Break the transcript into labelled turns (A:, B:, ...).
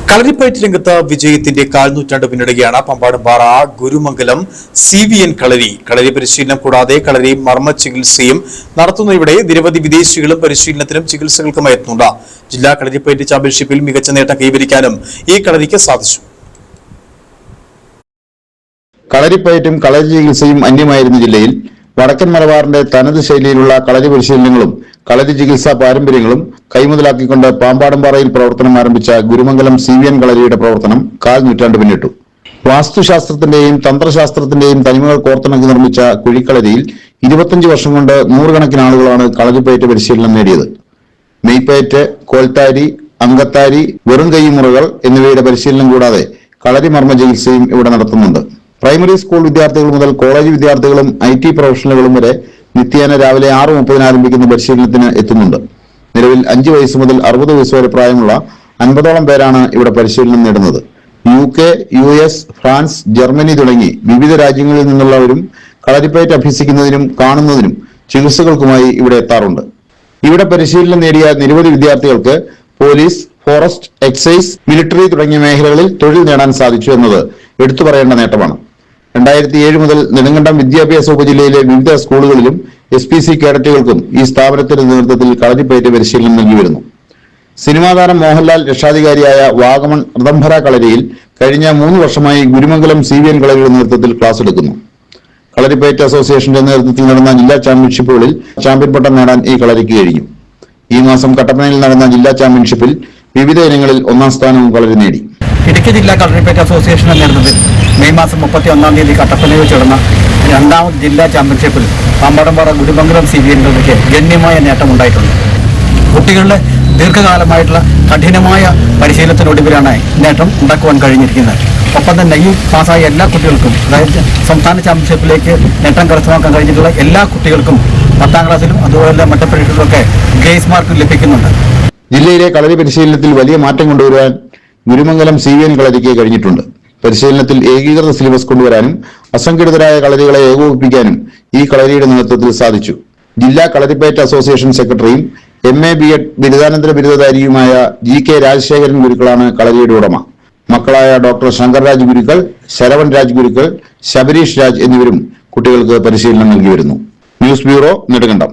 A: കളരിപ്പയറ്റ് രംഗത്ത് വിജയത്തിന്റെ കാൽനൂറ്റാണ്ട് പിന്നിടുകയാണ് പമ്പാടുംപാറ ഗുരുമംഗലം CVN കളരി പരിശീലനം കൂടാതെ കളരി മർമ്മ ചികിത്സയും നടത്തുന്ന ഇവിടെ നിരവധി വിദേശികളും പരിശീലനത്തിനും ചികിത്സകൾക്കുമായി എത്തുന്നുണ്ട്. ജില്ലാ കളരിപ്പയറ്റ് ചാമ്പ്യൻഷിപ്പിൽ മികച്ച നേട്ടം കൈവരിക്കാനും ഈ കളരിക്ക് സാധിച്ചു.
B: കളരിപ്പയറ്റും കളരി ചികിത്സയും അന്യമായിരുന്ന ജില്ലയിൽ വടക്കൻ മലബാറിന്റെ തനത് ശൈലിയിലുള്ള കളരി പരിശീലനങ്ങളും കളരി ചികിത്സാ പാരമ്പര്യങ്ങളും കൈമുതലാക്കിക്കൊണ്ട് പാമ്പാടുംപാറയിൽ പ്രവർത്തനം ആരംഭിച്ച ഗുരുമംഗലം CVN കളരിയുടെ പ്രവർത്തനം കാൽനൂറ്റാണ്ട് പിന്നിട്ടു. വാസ്തുശാസ്ത്രത്തിന്റെയും തന്ത്രശാസ്ത്രത്തിന്റെയും തനിമകൾ കോർത്തിണക്കി നിർമ്മിച്ച കുഴിക്കളരിയിൽ 25 വർഷം കൊണ്ട് നൂറുകണക്കിന് ആളുകളാണ് കളരിപ്പയറ്റ് പരിശീലനം നേടിയത്. മെയ്പ്പയറ്റ്, കോൽത്താരി, അങ്കത്താരി, വെറും കൈമുറകൾ എന്നിവയുടെ പരിശീലനം കൂടാതെ കളരി മർമ്മ ചികിത്സയും ഇവിടെ നടത്തുന്നുണ്ട്. പ്രൈമറി സ്കൂൾ വിദ്യാർത്ഥികൾ മുതൽ കോളേജ് വിദ്യാർത്ഥികളും IT പ്രൊഫഷണലുകളും വരെ നിത്യേന രാവിലെ 6:30 ആരംഭിക്കുന്ന പരിശീലനത്തിന് എത്തുന്നുണ്ട്. നിലവിൽ 5 വയസ്സ് മുതൽ 60 വയസ്സ് വരെ പ്രായമുള്ള 50ഓളം പേരാണ് ഇവിടെ പരിശീലനം നേടുന്നത്. UK, US, ഫ്രാൻസ്, ജർമ്മനി തുടങ്ങി വിവിധ രാജ്യങ്ങളിൽ നിന്നുള്ളവരും കളരിപ്പയറ്റ് അഭ്യസിക്കുന്നതിനും കാണുന്നതിനും ചികിത്സകൾക്കുമായി ഇവിടെ എത്താറുണ്ട്. ഇവിടെ പരിശീലനം നേടിയ നിരവധി വിദ്യാർത്ഥികൾക്ക് പോലീസ്, ഫോറസ്റ്റ്, എക്സൈസ്, മിലിറ്ററി തുടങ്ങിയ മേഖലകളിൽ തൊഴിൽ നേടാൻ സാധിച്ചു എന്നത് എടുത്തു പറയേണ്ട നേട്ടമാണ്. 2007 മുതൽ നെടുങ്കണ്ടം വിദ്യാഭ്യാസ ഉപജില്ലയിലെ വിവിധ സ്കൂളുകളിലും SPC കേഡറ്റുകൾക്കും ഈ സ്ഥാപനത്തിന്റെ നേതൃത്വത്തിൽ കളരിപ്പയറ്റ് പരിശീലനം നൽകി വരുന്നു. സിനിമാ താരം മോഹൻലാൽ രക്ഷാധികാരിയായ വാഗമൺ ഋതംഭര കളരിയിൽ കഴിഞ്ഞ 3 വർഷമായി ഗുരുമംഗലം CVN കളരിയുടെ നേതൃത്വത്തിൽ ക്ലാസ് എടുക്കുന്നു. കളരിപ്പയറ്റ് അസോസിയേഷന്റെ നേതൃത്വത്തിൽ നടന്ന ജില്ലാ ചാമ്പ്യൻഷിപ്പുകളിൽ ചാമ്പ്യൻ പട്ടം നേടാൻ ഈ കളരിക്ക് കഴിഞ്ഞു. ഈ മാസം കട്ടപ്പനയിൽ നടന്ന ജില്ലാ ചാമ്പ്യൻഷിപ്പിൽ വിവിധ ഇനങ്ങളിൽ 1ാം സ്ഥാനവും കളരി നേടി.
C: ഇടുക്കി ജില്ലാ കളരിപ്പയറ്റ് അസോസിയേഷന്റെ നേതൃത്വത്തിൽ മെയ് മാസം 31-ാം തീയതി കട്ടപ്പനയിൽ വെച്ച് നടന്ന 2ാമത് ജില്ലാ ചാമ്പ്യൻഷിപ്പിൽ പാമ്പാടുംപാറ ഗുരുമംഗലം CVN കളരിക്ക് ഗണ്യമായ നേട്ടമുണ്ടായിട്ടുണ്ട്. കുട്ടികളുടെ ദീർഘകാലമായിട്ടുള്ള കഠിനമായ പരിശീലനത്തിനൊടുവിലാണ് നേട്ടം ഉണ്ടാക്കുവാൻ കഴിഞ്ഞിരിക്കുന്നത്. ഒപ്പം തന്നെ ഈ പാസ്സായ എല്ലാ കുട്ടികൾക്കും, അതായത് സംസ്ഥാന ചാമ്പ്യൻഷിപ്പിലേക്ക് നേട്ടം കരസ്ഥമാക്കാൻ കഴിഞ്ഞിട്ടുള്ള എല്ലാ കുട്ടികൾക്കും 10ാം ക്ലാസ്സിലും അതുപോലെ മറ്റു പരീക്ഷകളിലൊക്കെ ഗ്രേസ് മാർക്ക് ലഭിക്കുന്നുണ്ട്.
B: ജില്ലയിലെ കളരി പരിശീലനത്തിൽ വലിയ മാറ്റം കൊണ്ടുവരുവാൻ ഗുരുമംഗലം CVN കളരിക്ക് കഴിഞ്ഞിട്ടുണ്ട്. പരിശീലനത്തിൽ ഏകീകൃത സിലബസ് കൊണ്ടുവരാനും അസംഘടിതരായ കളരികളെ ഏകോപിപ്പിക്കാനും ഈ കളരിയുടെ നേതൃത്വത്തിൽ സാധിച്ചു. ജില്ലാ കളരിപ്പയറ്റ് അസോസിയേഷൻ സെക്രട്ടറിയും MA B.Ed ബിരുദാനന്തര ബിരുദധാരിയുമായ GK രാജശേഖരൻ ഗുരുക്കളാണ് കളരിയുടെ ഉടമ. മക്കളായ ഡോക്ടർ ശങ്കർരാജ് ഗുരുക്കൾ, ശരവൺ രാജ് ഗുരുക്കൾ, ശബരീഷ് രാജ് എന്നിവരും കുട്ടികൾക്ക് പരിശീലനം നൽകി വരുന്നു. News bureau, Nedumkandam.